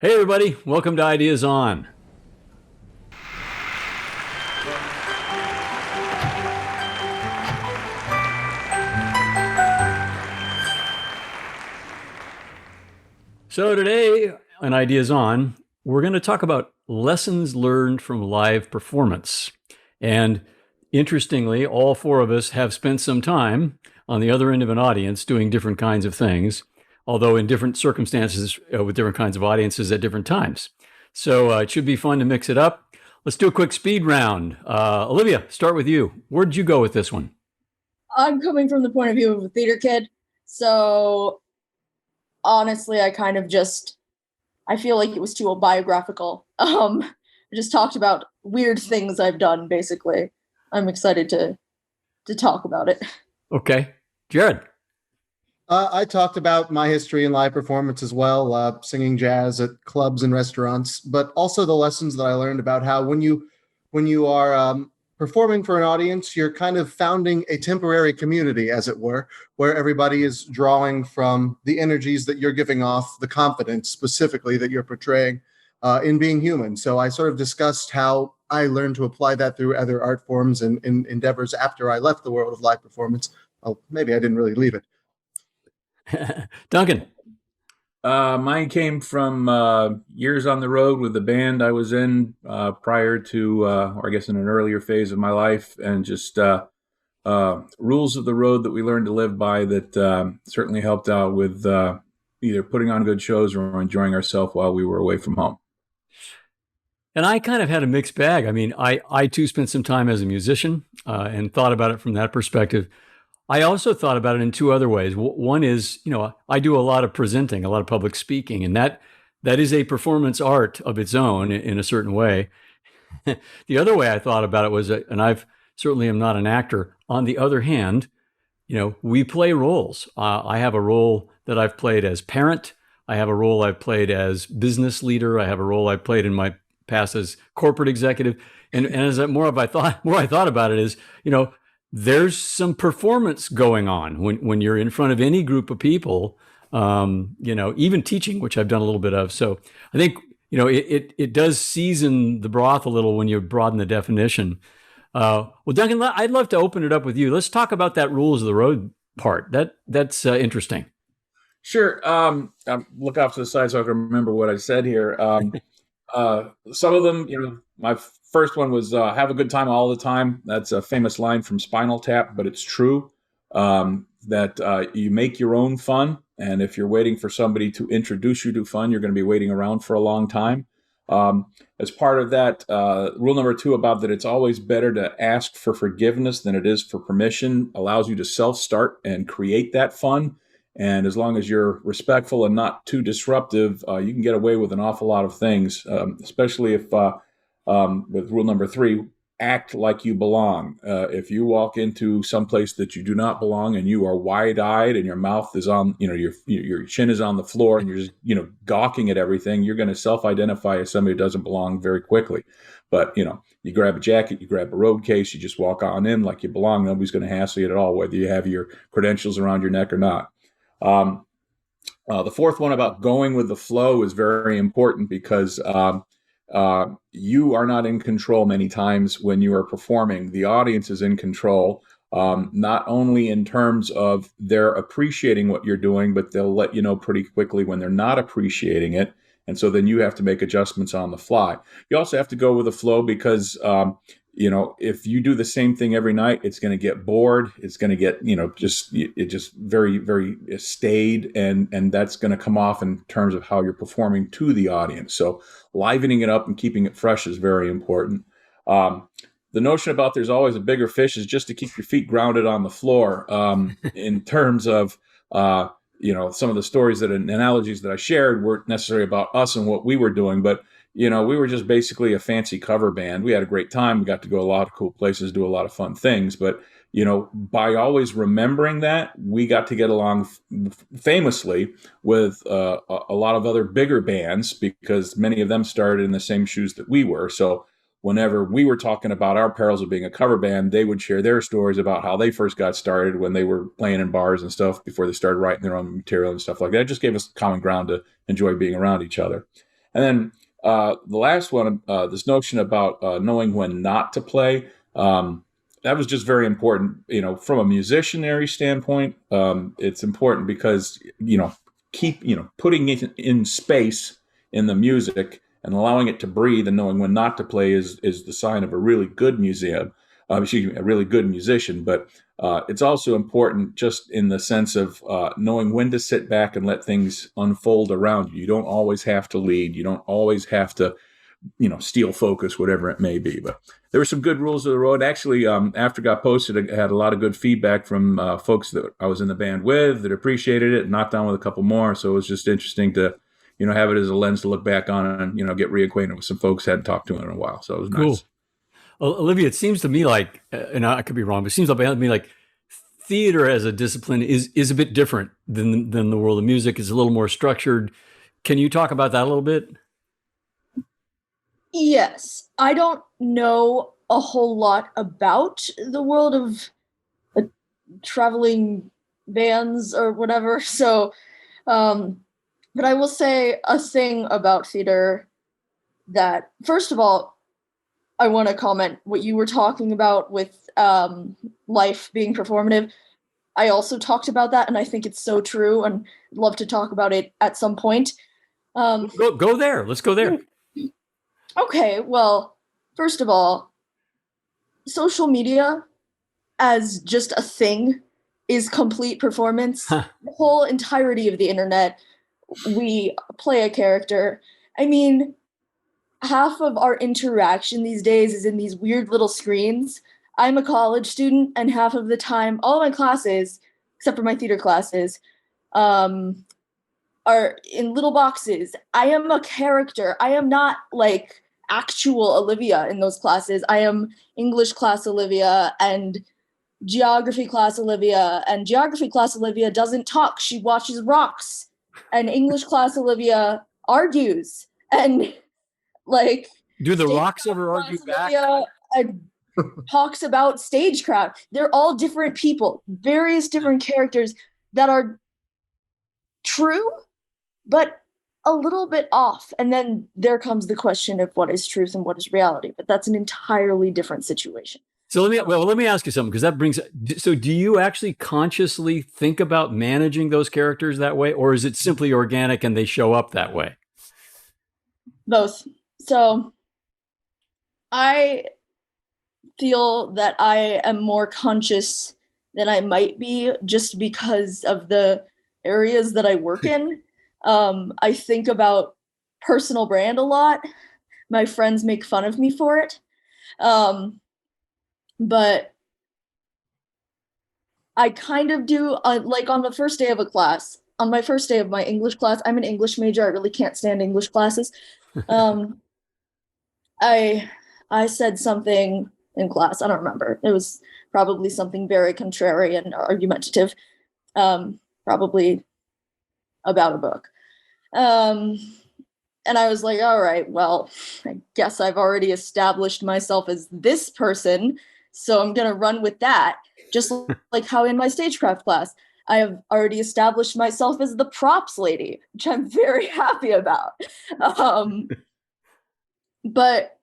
Hey, everybody, welcome to Ideas On. So, today on Ideas On, we're going to talk about lessons learned from live performance. And interestingly, all four of us have spent some time on the other end of an audience doing different kinds of things, although in different circumstances with different kinds of audiences at different times. So, it should be fun to mix it up. Let's do a quick speed round. Olivia, start with you. Where'd you go with this one? I'm coming from the point of view of a theater kid, so honestly, I feel like it was too biographical. I just talked about weird things I've done, basically. I'm excited to talk about it. Okay. Jared. I talked about my history in live performance as well, singing jazz at clubs and restaurants, but also the lessons that I learned about how when you are performing for an audience, you're kind of founding a temporary community, as it were, where everybody is drawing from the energies that you're giving off, the confidence specifically that you're portraying in being human. So I sort of discussed how I learned to apply that through other art forms and endeavors after I left the world of live performance. Oh, maybe I didn't really leave it. Duncan. Mine came from years on the road with the band I was in prior to, or I guess in an earlier phase of my life, and just rules of the road that we learned to live by that certainly helped out with either putting on good shows or enjoying ourselves while we were away from home. And I kind of had a mixed bag. I mean, I too spent some time as a musician and thought about it from that perspective. I also thought about it in two other ways. One is, I do a lot of presenting, a lot of public speaking, and that is a performance art of its own in a certain way. The other way I thought about it was, and I've certainly am not an actor. On the other hand, we play roles. I have a role that I've played as parent. I have a role I've played as business leader. I have a role I've played in my past as corporate executive. And as more I thought about it is, there's some performance going on when you're in front of any group of people, even teaching, which I've done a little bit of. So I think, it does season the broth a little when you broaden the definition. Well, Duncan, I'd love to open it up with you. Let's talk about that rules of the road part. That's interesting. Sure. Look off to the side so I can remember what I said here. Some of them, my first one was have a good time all the time. That's a famous line from Spinal Tap, but it's true that you make your own fun. And if you're waiting for somebody to introduce you to fun, you're going to be waiting around for a long time. As part of that, rule number 2 about that it's always better to ask for forgiveness than it is for permission allows you to self-start and create that fun. And as long as you're respectful and not too disruptive, you can get away with an awful lot of things, especially if, with rule number 3, act like you belong. If you walk into some place that you do not belong and you are wide-eyed and your mouth is on, your chin is on the floor and you're just, gawking at everything, you're going to self-identify as somebody who doesn't belong very quickly. But, you grab a jacket, you grab a road case, you just walk on in like you belong. Nobody's going to hassle you at all, whether you have your credentials around your neck or not. The fourth one about going with the flow is very important because you are not in control many times when you are performing. The audience is in control, not only in terms of they're appreciating what you're doing, but they'll let you know pretty quickly when they're not appreciating it. And so then you have to make adjustments on the fly. You also have to go with the flow because if you do the same thing every night, it's going to get bored. It's going to get, just very, very staid. And that's going to come off in terms of how you're performing to the audience. So livening it up and keeping it fresh is very important. The notion about there's always a bigger fish is just to keep your feet grounded on the floor in terms of, some of the stories and analogies that I shared weren't necessarily about us and what we were doing, but we were just basically a fancy cover band. We had a great time. We got to go a lot of cool places, do a lot of fun things. But, by always remembering that, we got to get along famously with a lot of other bigger bands because many of them started in the same shoes that we were. So whenever we were talking about our perils of being a cover band, they would share their stories about how they first got started when they were playing in bars and stuff before they started writing their own material and stuff like that. It just gave us common ground to enjoy being around each other. And then the last one, this notion about knowing when not to play. That was just very important, from a musicianary standpoint. It's important because, keep, putting it in space in the music and allowing it to breathe and knowing when not to play is the sign of a really good a really good musician. But it's also important just in the sense of knowing when to sit back and let things unfold around you. You don't always have to lead. You don't always have to, steal focus, whatever it may be. But there were some good rules of the road. Actually, after it got posted, I had a lot of good feedback from folks that I was in the band with that appreciated it, knocked on with a couple more. So it was just interesting to, have it as a lens to look back on and, get reacquainted with some folks I hadn't talked to in a while. So it was Cool. nice. Olivia, it seems to me like, and I could be wrong, but it seems to me like theater as a discipline is a bit different than the world of music. It's a little more structured. Can you talk about that a little bit? Yes, I don't know a whole lot about the world of traveling bands or whatever. So, but I will say a thing about theater that, first of all, I want to comment what you were talking about with life being performative. I also talked about that, and I think it's so true, and I'd love to talk about it at some point. Go there. Let's go there. Okay, well, first of all, social media as just a thing is complete performance. Huh. The whole entirety of the internet, we play a character. I mean, half of our interaction these days is in these weird little screens. I'm a college student, and half of the time, all of my classes, except for my theater classes, are in little boxes. I am a character. I am not like actual Olivia in those classes. I am English class Olivia and geography class Olivia, and geography class Olivia doesn't talk. She watches rocks, and English class Olivia argues, and like Do the rocks ever argue back? Olivia talks about stagecraft. They're all different people, various different characters that are true, but a little bit off. And then there comes the question of what is truth and what is reality. But that's an entirely different situation. So let me ask you something, because that brings. So do you actually consciously think about managing those characters that way, or is it simply organic and they show up that way? Both. So I feel that I am more conscious than I might be just because of the areas that I work in. I think about personal brand a lot. My friends make fun of me for it. But I kind of do, like on the first day of a class, on my first day of my English class, I'm an English major. I really can't stand English classes. I said something in class. I don't remember. It was probably something very contrary and argumentative, probably about a book. And I was like, all right, well, I guess I've already established myself as this person, so I'm going to run with that. Just like how in my stagecraft class, I have already established myself as the props lady, which I'm very happy about. But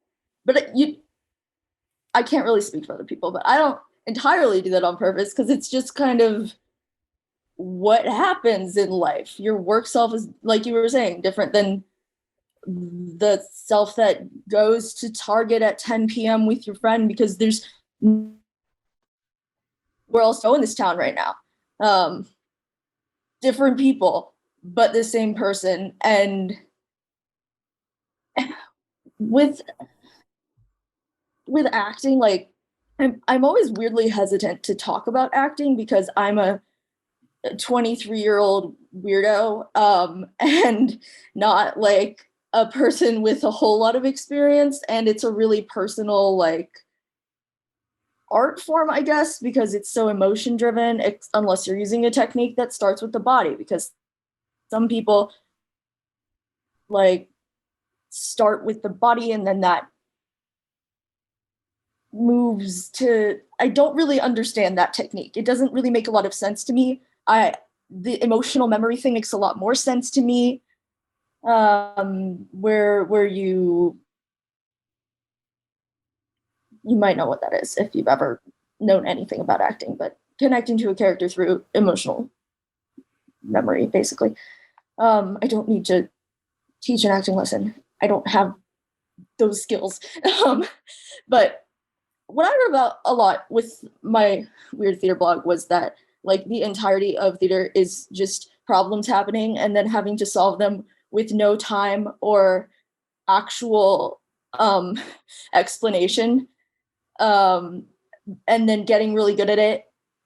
I can't really speak for other people, but I don't entirely do that on purpose, because it's just kind of what happens in life. Your work self is, like you were saying, different than the self that goes to Target at 10 p.m. with your friend, because there's where else to go in this town right now. Different people, but the same person. And with acting, like I'm always weirdly hesitant to talk about acting because I'm a 23-year-old weirdo, and not like a person with a whole lot of experience, and it's a really personal like art form, I guess, because it's so emotion driven, unless you're using a technique that starts with the body, because some people like start with the body and then that moves to, I don't really understand that technique. It doesn't really make a lot of sense to me. The emotional memory thing makes a lot more sense to me. where you might know what that is if you've ever known anything about acting, but connecting to a character through emotional memory, basically. I don't need to teach an acting lesson. I don't have those skills. But what I wrote about a lot with my weird theater blog was that like the entirety of theater is just problems happening and then having to solve them with no time or actual explanation, um, and then getting really good at it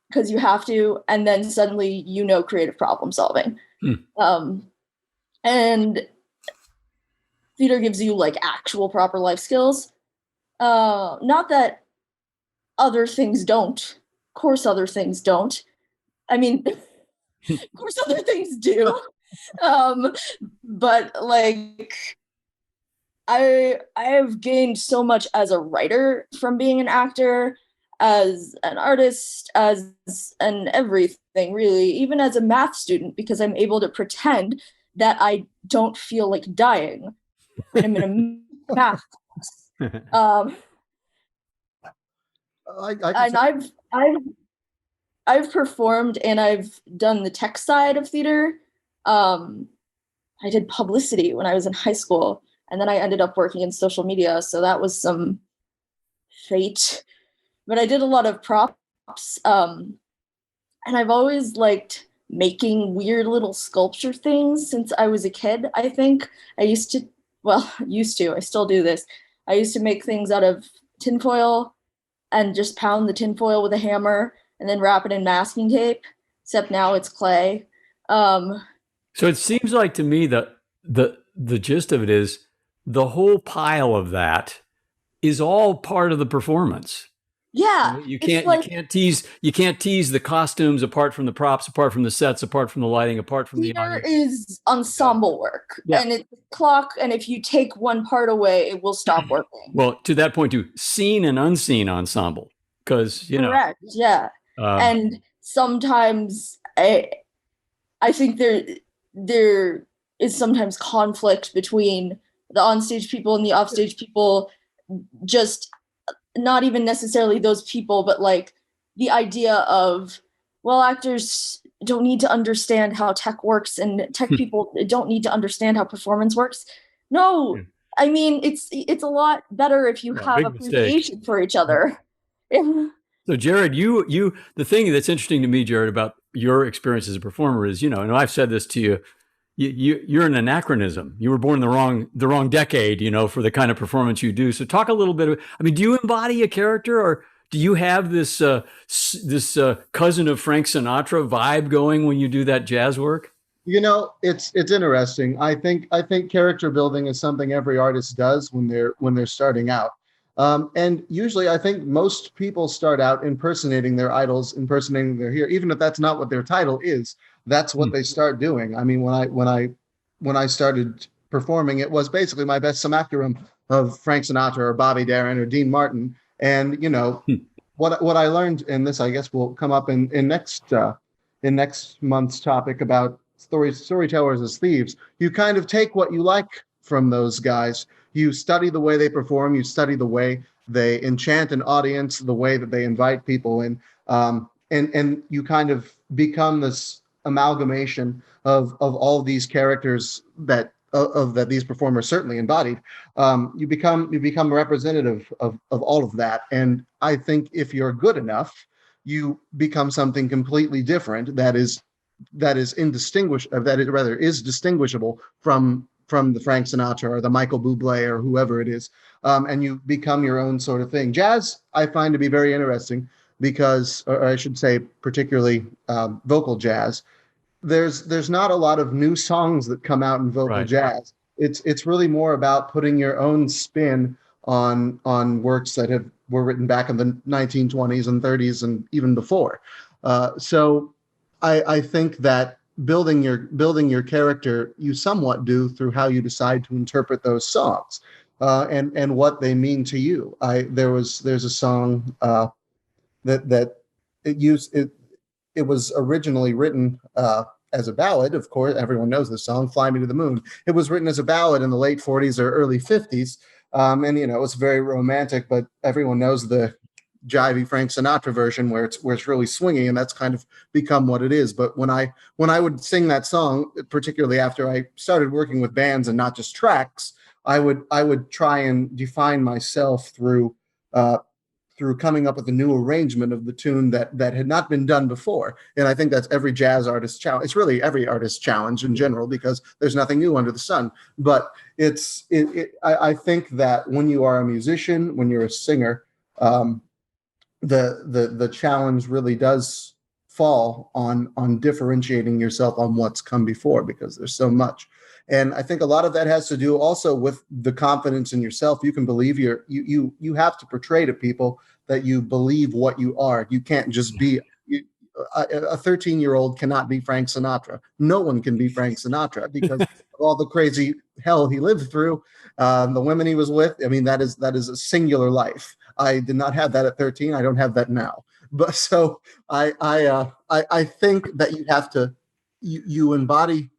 because you have to, and then suddenly creative problem solving. Um, and theater gives you like actual proper life skills. Not that other things don't. Of course, other things don't. I mean, of course, other things do. Um, but like, I have gained so much as a writer from being an actor, as an artist, as an everything really, even as a math student, because I'm able to pretend that I don't feel like dying when I'm in a math class. I And I've performed and I've done the tech side of theater. Um, I did publicity when I was in high school, and then I ended up working in social media, so that was some fate. But I did a lot of props, and I've always liked making weird little sculpture things since I was a kid. I think I used to, well, used to, I still do this. I used to make things out of tinfoil and just pound the tinfoil with a hammer and then wrap it in masking tape, except now it's clay. Um, So it seems like to me that the gist of it is the whole pile of that is all part of the performance. You yeah, know, you it's can't you like can't tease you can't tease the costumes apart from the props, apart from the sets, apart from the lighting, apart from the theater audience. is Yeah. ensemble work, Yeah. and it's a clock, and if you take one part away, it will stop working. Well, to that point, too, seen and unseen ensemble, because Correct. Yeah. um, And sometimes I think there is sometimes conflict between the onstage people and the offstage people, just not even necessarily those people, but like the idea of, well, actors don't need to understand how tech works and tech people don't need to understand how performance works. No, I mean it's a lot better if you have big mistake. appreciation for each other. Yeah. So, Jared, the thing that's interesting to me, Jared, about your experience as a performer is, and I've said this to you, you're an anachronism. You were born in the wrong decade, for the kind of performance you do. So, talk a little bit. I mean, do you embody a character, or do you have this cousin of Frank Sinatra vibe going when you do that jazz work? It's interesting. I think character building is something every artist does when they're starting out. And usually I think most people start out impersonating their idols, impersonating their hero, even if that's not what their title is. That's what they start doing. I mean, when I started performing, it was basically my best samactarum of Frank Sinatra or Bobby Darin or Dean Martin. And what I learned, and this I guess will come up in next month's topic about storytellers as thieves. You kind of take what you like from those guys. You study the way they perform. You study the way they enchant an audience, the way that they invite people in, and you kind of become this amalgamation of all these characters that these performers certainly embodied. You become representative of all of that, and I think if you're good enough, you become something completely different that is distinguishable from the Frank Sinatra or the Michael Bublé or whoever it is, and you become your own sort of thing. Jazz, I find to be very interesting because, or I should say, particularly vocal jazz. There's not a lot of new songs that come out in vocal Right. jazz. It's really more about putting your own spin on works that were written back in the 1920s and 30s and even before. So I think that building your character, you somewhat do through how you decide to interpret those songs, and what they mean to you. There's a song that it was originally written as a ballad. Of course, everyone knows the song "Fly Me to the Moon." It was written as a ballad in the late 40s or early 50s, and it was very romantic. But everyone knows the jivey Frank Sinatra version where it's really swinging, and that's kind of become what it is. But when I would sing that song, particularly after I started working with bands and not just tracks, I would try and define myself uh, through coming up with a new arrangement of the tune that had not been done before. And I think that's every jazz artist's challenge. It's really every artist's challenge in general, because there's nothing new under the sun. But I think that when you are a musician, when you're a singer, the challenge really does fall on differentiating yourself on what's come before, because there's so much. And I think a lot of that has to do also with the confidence in yourself. You can believe you have to portray to people that you believe what you are. You can't just be a 13-year-old cannot be Frank Sinatra. No one can be Frank Sinatra because of all the crazy hell he lived through, the women he was with. I mean, that is a singular life. I did not have that at 13. I don't have that now. But so I think that you have to you embody.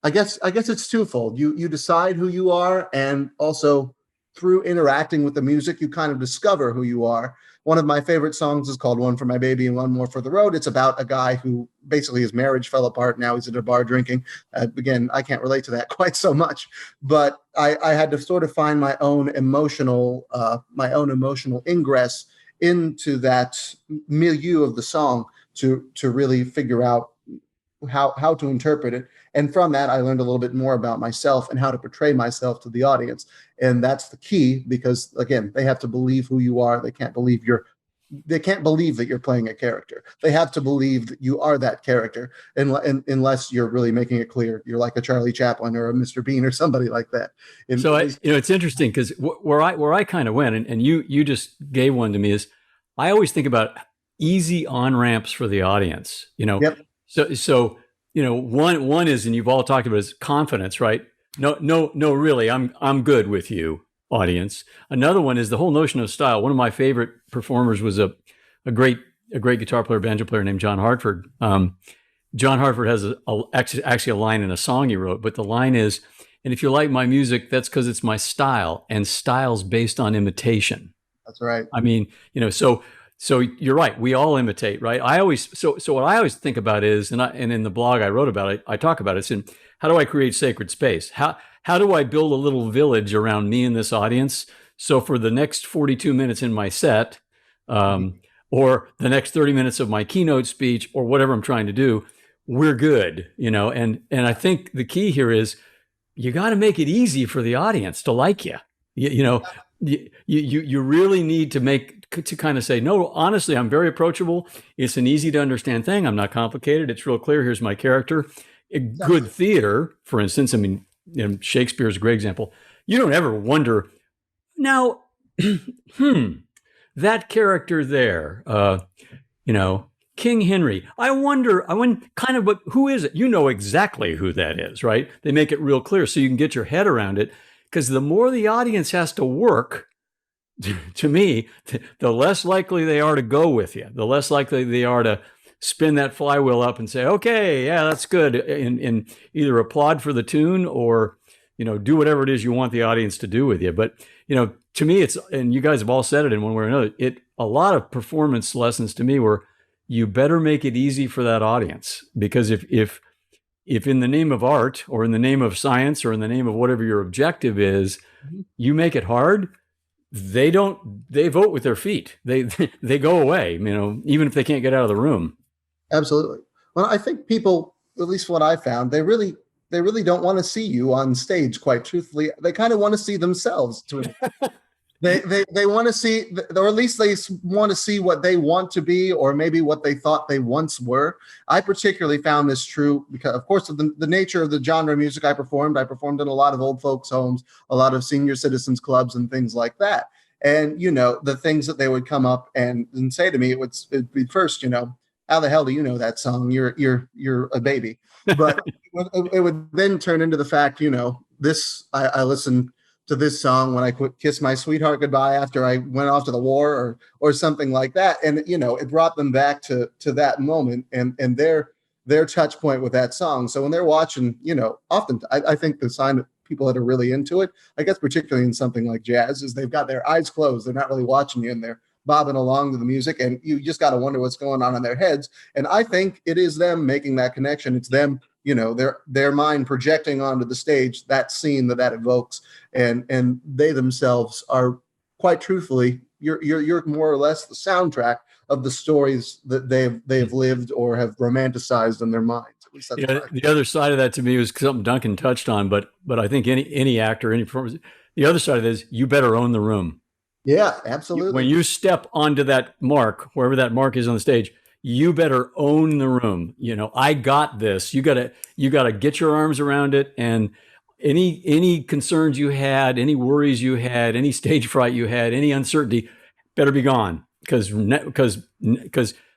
I guess it's twofold. You decide who you are, and also through interacting with the music, you kind of discover who you are. One of my favorite songs is called "One for My Baby and One More for the Road." It's about a guy who basically his marriage fell apart. Now he's at a bar drinking. Again, I can't relate to that quite so much, but I had to sort of find my own emotional ingress into that milieu of the song to really figure out how to interpret it. And from that, I learned a little bit more about myself and how to portray myself to the audience. And that's the key, because again, they have to believe who you are. They can't believe that you're playing a character. They have to believe that you are that character, unless you're really making it clear you're like a Charlie Chaplin or a Mr. Bean or somebody like that. So it's interesting, because where I kind of went, and you just gave one to me, is I always think about easy on ramps for the audience. Yep. So one is, and you've all talked about, is confidence, right? No, really, I'm good with you, audience. Another one is the whole notion of style. One of my favorite performers was a great guitar player, banjo player named John Hartford. John Hartford has actually a line in a song he wrote, but the line is, "And if you like my music, that's because it's my style, and style's based on imitation." That's right. I mean, so you're right. We all imitate, right? So what I always think about is, and in the blog I wrote about it, I talk about it. It's how do I create sacred space? How do I build a little village around me and this audience? So for the next 42 minutes in my set, or the next 30 minutes of my keynote speech, or whatever I'm trying to do, we're good, And I think the key here is you got to make it easy for the audience to like you. You really need to kind of say, no, honestly, I'm very approachable. It's an easy to understand thing. I'm not complicated. It's real clear. Here's my character. Good theater, for instance, I mean, Shakespeare's a great example. You don't ever wonder, now, that character there, King Henry, I wonder kind of, but who is it? You know exactly who that is, right? They make it real clear so you can get your head around it. Because the more the audience has to work, to me, the less likely they are to go with you, the less likely they are to spin that flywheel up and say, okay, yeah, that's good, and either applaud for the tune or, do whatever it is you want the audience to do with you. But, to me, it's, and you guys have all said it in one way or another, a lot of performance lessons to me were, you better make it easy for that audience, because if in the name of art, or in the name of science, or in the name of whatever your objective is, you make it hard, they vote with their feet. They go away, even if they can't get out of the room. Absolutely. Well, I think people, at least what I found, they really don't want to see you on stage, quite truthfully. They kind of want to see themselves. They want to see, or at least they want to see what they want to be, or maybe what they thought they once were. I particularly found this true because, of course, of the nature of the genre of music I performed. I performed in a lot of old folks' homes, a lot of senior citizens clubs, and things like that. And the things that they would come up and say to me, it'd be first, how the hell do you know that song? You're a baby. But it would then turn into the fact, I listened to this song when I kissed my sweetheart goodbye after I went off to the war, or something like that. And, it brought them back to that moment. And their touch point with that song. So when they're watching, often I think the sign that people that are really into it, I guess particularly in something like jazz, is they've got their eyes closed. They're not really watching you, and they're bobbing along to the music, and you just got to wonder what's going on in their heads. And I think it is them making that connection. It's them, their mind projecting onto the stage that scene that evokes, and they themselves are, quite truthfully, you're more or less the soundtrack of the stories that they've lived or have romanticized in their minds. At least that's what I think. The other side of that to me was something Duncan touched on, but I think any actor, any performance, the other side of this, you better own the room. Yeah, absolutely. When you step onto that mark, wherever that mark is on the stage, you better own the room. I got this. You gotta get your arms around it, and any concerns you had, any worries you had, any stage fright you had, any uncertainty, better be gone, because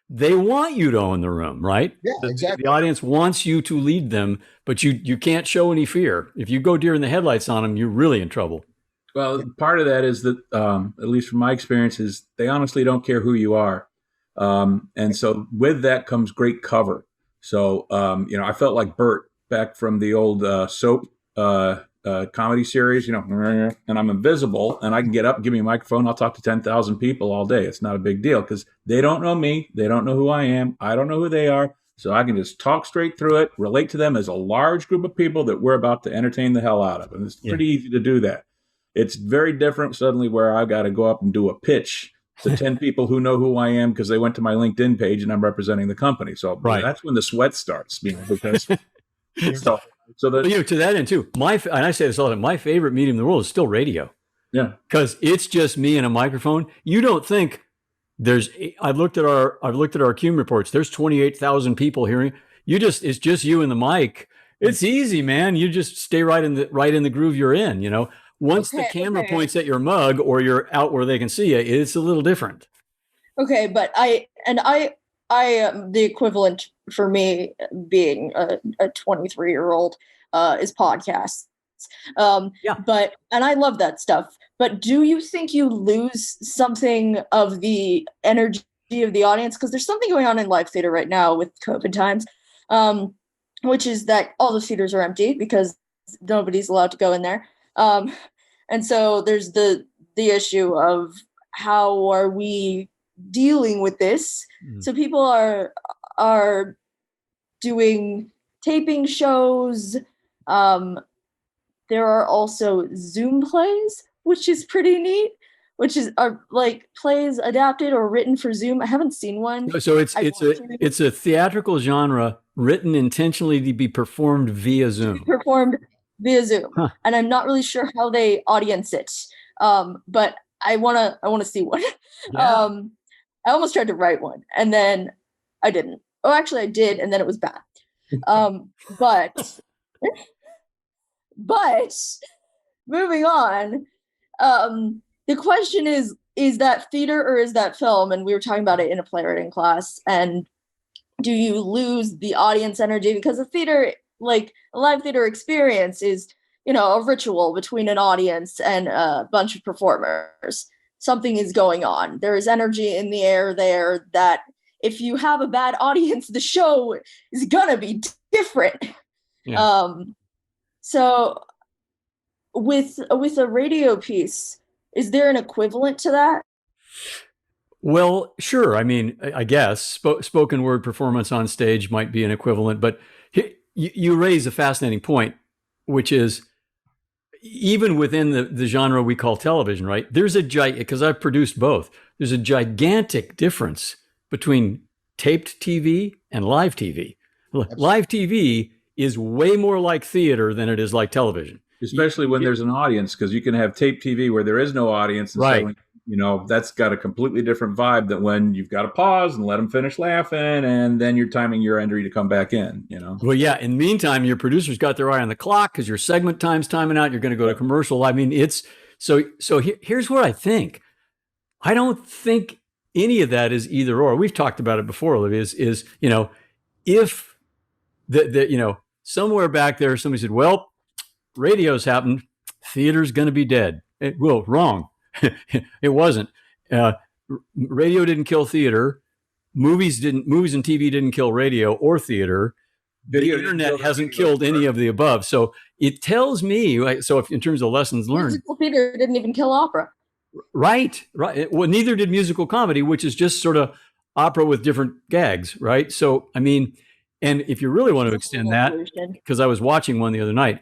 they want you to own the room, right? Yeah, exactly. The audience wants you to lead them, but you can't show any fear. If you go deer in the headlights on them, you're really in trouble. Well, part of that is that, at least from my experience, is they honestly don't care who you are. And so with that comes great cover. So, I felt like Bert back from the old soap comedy series, and I'm invisible and I can get up, give me a microphone. I'll talk to 10,000 people all day. It's not a big deal because they don't know me. They don't know who I am. I don't know who they are. So I can just talk straight through it, relate to them as a large group of people that we're about to entertain the hell out of. And it's pretty easy to do that. It's very different suddenly where I've got to go up and do a pitch to 10 people who know who I am because they went to my LinkedIn page and I'm representing the company. So that's when the sweat starts, because so that, to that end too, and I say this all the time, my favorite medium in the world is still radio. Yeah. Because it's just me and a microphone. You don't think I've looked at our Cume reports. There's 28,000 people hearing. It's just you and the mic. It's easy, man. You just stay right in the groove you're in, Once the camera points at your mug or you're out where they can see you, it's a little different. Okay, but I the equivalent for me being a 23-year-old is podcasts. But I love that stuff. But do you think you lose something of the energy of the audience? Because there's something going on in live theater right now with COVID times, which is that all the theaters are empty because nobody's allowed to go in there. And so there's the issue of how are we dealing with this? So people are doing taping shows. There are also Zoom plays, which is pretty neat, are like plays adapted or written for Zoom. I haven't seen one. So it's a theatrical genre written intentionally to be performed via Zoom. Huh. And I'm not really sure how they audience it. But I wanna see one. Yeah. I almost tried to write one and then I didn't. Oh, actually I did, and then it was bad. But moving on, the question is that theater or is that film? And we were talking about it in a playwriting class. And do you lose the audience energy? Because a theater, like a live theater experience, is, a ritual between an audience and a bunch of performers. Something is going on. There is energy in the air there that if you have a bad audience, the show is gonna be different. Yeah. So with a radio piece, is there an equivalent to that? Well, sure. I mean, I guess spoken word performance on stage might be an equivalent, but you raise a fascinating point, which is even within the genre we call television, right? There's because I've produced both. There's a gigantic difference between taped TV and live TV. Live TV is way more like theater than it is like television. Especially when there's an audience, because you can have taped TV where there is no audience. And right. So, that's got a completely different vibe than when you've got to pause and let them finish laughing, and then you're timing your entry to come back in, Well, yeah. In the meantime, your producer's got their eye on the clock because your segment time's timing out. You're going to go to commercial. I mean, it's so here's what I think. I don't think any of that is either or. We've talked about it before, Olivia, is if the somewhere back there, somebody said, well, radio's happened, theater's going to be dead. Wrong. It wasn't. Radio didn't kill theater. movies and TV didn't kill radio or theater. Video the didn't internet kill the hasn't radio killed any either. of the above. So it tells me, so if in terms of lessons learned, Musical theater didn't even kill opera. right. Well, neither did musical comedy, which is just sort of opera with different gags, right? So, I mean, and if you really want to extend that, because I was watching one the other night,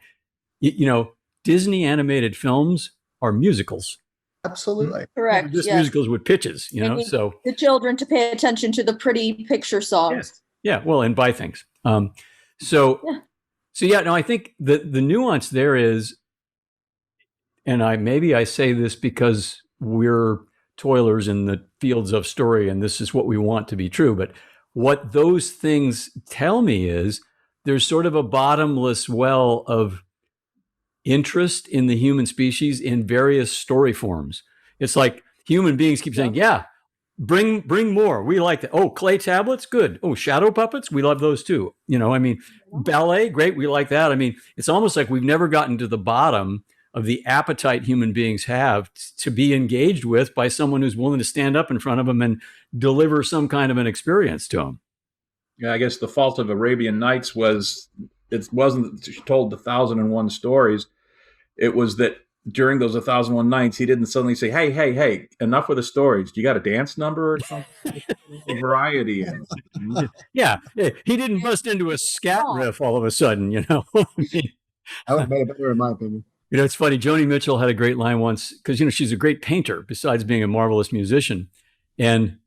Disney animated films are musicals. Absolutely. Correct. Just yes. musicals with pitches, They need so the children to pay attention to the pretty picture songs. yeah, well, and buy things. So I think the nuance there is, and I say this because we're toilers in the fields of story, and this is what we want to be true. But what those things tell me is there's sort of a bottomless well of interest in the human species in various story forms. It's like human beings keep saying, yeah, bring more. We like that. Oh, clay tablets, good. Oh, shadow puppets, we love those too. Ballet, great, we like that. I mean, it's almost like we've never gotten to the bottom of the appetite human beings have to be engaged with by someone who's willing to stand up in front of them and deliver some kind of an experience to them. Yeah, I guess the fault of Arabian Nights was it wasn't that she told the 1,001 stories. It was that during those 1,001 nights, he didn't suddenly say, hey, enough with the stories. Do you got a dance number or something? Variety. Yeah, he didn't bust into a scat riff all of a sudden, I would have made it better, in my opinion. It's funny. Joni Mitchell had a great line once because, she's a great painter besides being a marvelous musician. And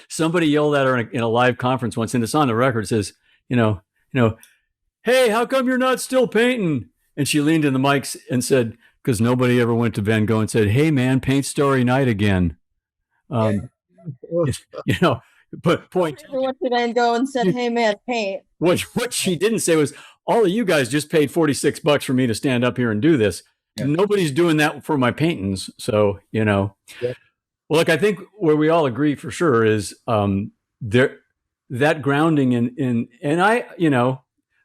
somebody yelled at her in a live conference once, and it's on the record, says, hey, how come you're not still painting? And she leaned in the mics and said, because nobody ever went to Van Gogh and said, hey, man, paint Starry Night again. But point. Everyone went to Van Gogh and said, hey, man, paint. What she didn't say was, all of you guys just paid $46 for me to stand up here and do this. Yeah. Nobody's doing that for my paintings. So, Well, look, I think where we all agree for sure is that grounding in I,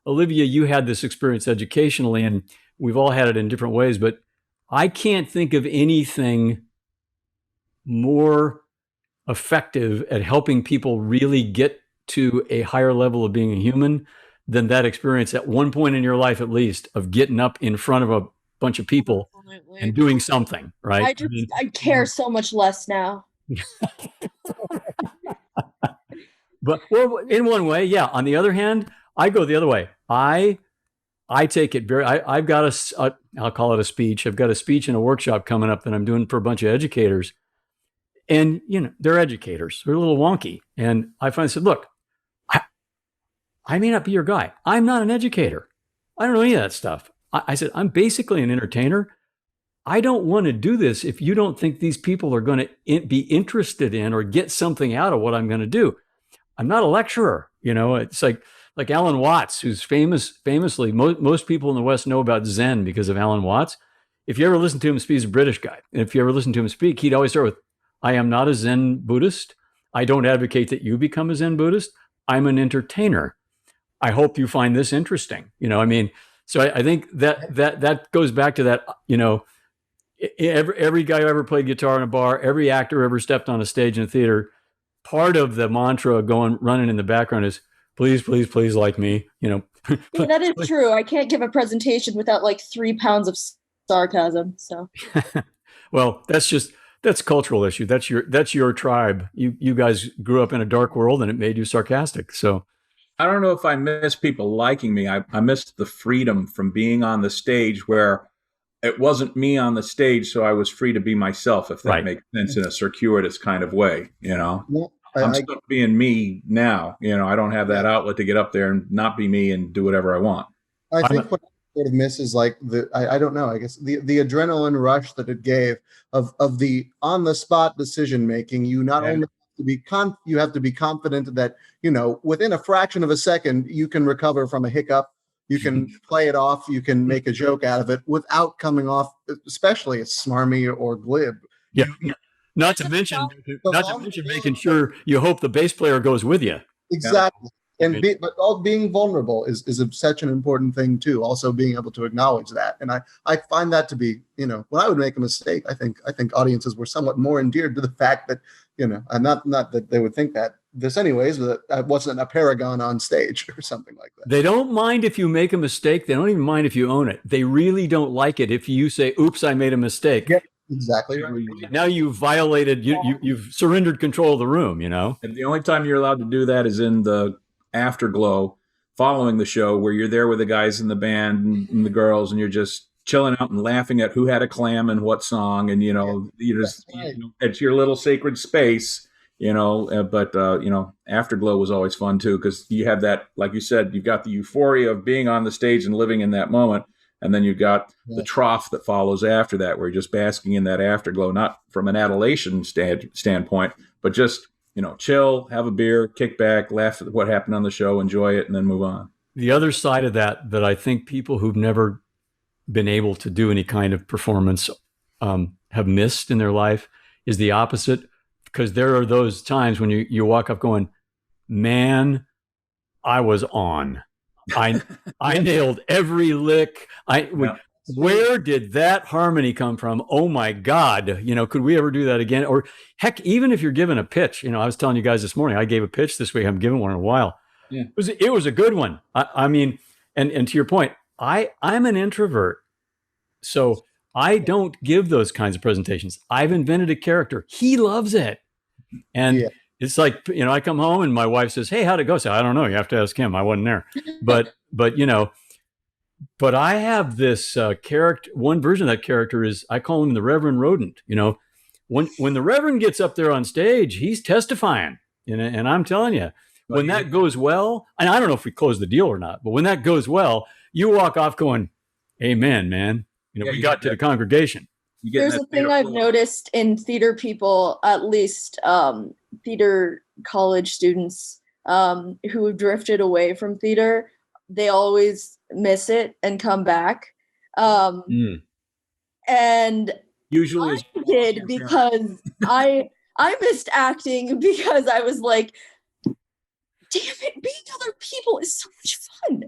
Olivia, you had this experience educationally, and we've all had it in different ways, but I can't think of anything more effective at helping people really get to a higher level of being a human than that experience at one point in your life, at least, of getting up in front of a bunch of people and doing something, right? I care so much less now. But well, in one way, yeah. On the other hand, I go the other way. I take it very. I've got I'll call it a speech. I've got a speech and a workshop coming up that I'm doing for a bunch of educators, and they're educators. They're a little wonky, and I finally said, look, I may not be your guy. I'm not an educator. I don't know any of that stuff. I said, I'm basically an entertainer. I don't want to do this if you don't think these people are going to be interested in or get something out of what I'm going to do. I'm not a lecturer. It's like Alan Watts, who's famously, most people in the West know about Zen because of Alan Watts. If you ever listen to him speak, he's a British guy. And if you ever listen to him speak, he'd always start with, I am not a Zen Buddhist. I don't advocate that you become a Zen Buddhist. I'm an entertainer. I hope you find this interesting. So I think that goes back to that, every guy who ever played guitar in a bar, every actor who ever stepped on a stage in a theater, part of the mantra running in the background is, please, please, please like me, Yeah, that is true. I can't give a presentation without like 3 pounds of sarcasm. So, well, that's cultural issue. That's your tribe. You guys grew up in a dark world and it made you sarcastic. So I don't know if I miss people liking me. I missed the freedom from being on the stage where it wasn't me on the stage, so I was free to be myself, if that makes sense in a circuitous kind of way, Well, I'm stuck being me now. I don't have that outlet to get up there and not be me and do whatever I want. I think what I sort of miss is like I don't know, I guess the adrenaline rush that it gave of the on the spot decision making. You not only you have to be confident that, within a fraction of a second, you can recover from a hiccup. You can play it off. You can make a joke out of it without coming off, especially as smarmy or glib. Yeah. Not to mention making sure you hope the bass player goes with you. Exactly. And but all being vulnerable is such an important thing too. Also being able to acknowledge that, and I find that to be, when I would make a mistake, I think audiences were somewhat more endeared to the fact that, and not that they would think that this anyways, but I wasn't a paragon on stage or something like that. They don't mind if you make a mistake. They don't even mind if you own it. They really don't like it if you say, "Oops, I made a mistake." Yep. Exactly right. Now you've violated. You've surrendered control of the room. And the only time you're allowed to do that is in the afterglow following the show, where you're there with the guys in the band and the girls, and you're just chilling out and laughing at who had a clam and what song, and it's your little sacred space, but afterglow was always fun too, because you have that, like you said, you've got the euphoria of being on the stage and living in that moment, and then you've got the trough that follows after that, where you're just basking in that afterglow, not from an adulation standpoint, but just chill, have a beer, kick back, laugh at what happened on the show, enjoy it, and then move on. The other side of that I think people who've never been able to do any kind of performance have missed in their life is the opposite, because there are those times when you walk up going, man, I was on. I nailed every lick. Where did that harmony come from? Oh my God. Could we ever do that again? Or heck, even if you're given a pitch, I was telling you guys this morning, I gave a pitch this week. I haven't given one in a while. Yeah. It was a good one. I mean, and to your point, I'm an introvert. So I don't give those kinds of presentations. I've invented a character. He loves it. And it's like, I come home and my wife says, "Hey, how'd it go?" I say, "I don't know. You have to ask him. I wasn't there." But I have this character. One version of that character is, I call him the Reverend Rodent. When the Reverend gets up there on stage, he's testifying. And I'm telling you, when that goes well, and I don't know if we close the deal or not, but when that goes well, you walk off going, "Amen, man." We got to the congregation. There's a thing I've noticed in theater people, at least theater college students who have drifted away from theater. They always miss it and come back. And usually I did, because I missed acting because I was like, damn it, being other people is so much fun.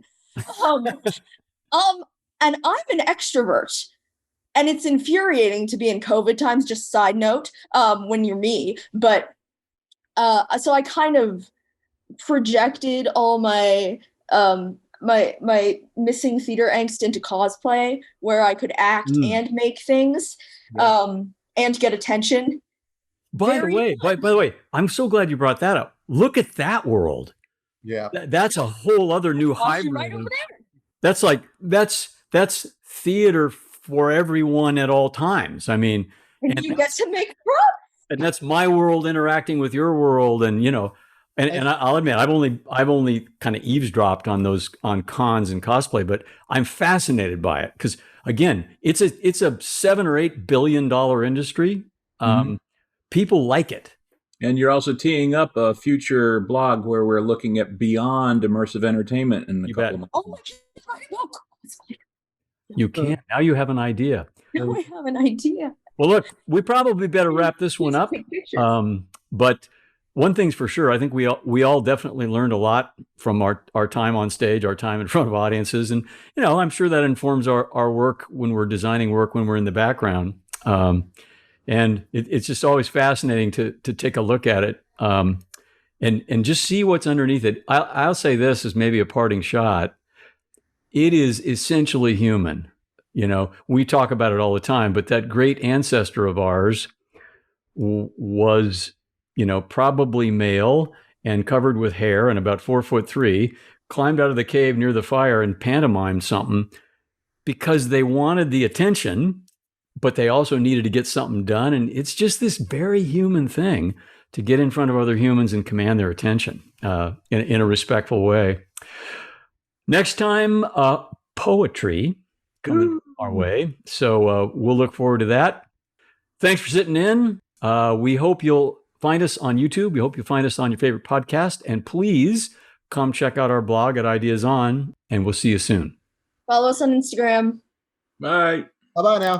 And I'm an extrovert. And it's infuriating to be in COVID times, just side note, when you're me. But so I kind of projected all my my missing theater angst into cosplay, where I could act and make things and get attention. By the way, I'm so glad you brought that up. Look at that world. Yeah. That's a whole other new hybrid. Right over there. That's like, that's theater for everyone at all times. I mean, and you get to make props. And that's my world interacting with your world. And, and I'll admit, I've only kind of eavesdropped on cons and cosplay, but I'm fascinated by it. Cause again, it's a $7 or $8 billion industry. People like it. And you're also teeing up a future blog where we're looking at beyond immersive entertainment in a couple of months. Oh my God. You can. Now you have an idea. Now I have an idea. Well, look, we probably better wrap this one up. But one thing's for sure, I think we all definitely learned a lot from our time on stage, our time in front of audiences. And, I'm sure that informs our work when we're designing work, when we're in the background. And it's just always fascinating to take a look at it and just see what's underneath it. I'll say this as maybe a parting shot. It is essentially human. We talk about it all the time, but that great ancestor of ours was, probably male and covered with hair and about 4'3", climbed out of the cave near the fire and pantomimed something because they wanted the attention, but they also needed to get something done. And it's just this very human thing to get in front of other humans and command their attention in a respectful way. Next time, poetry coming our way. So we'll look forward to that. Thanks for sitting in. We hope you'll find us on YouTube. We hope you'll find us on your favorite podcast. And please come check out our blog at Ideas On, and we'll see you soon. Follow us on Instagram. Bye. Bye-bye now.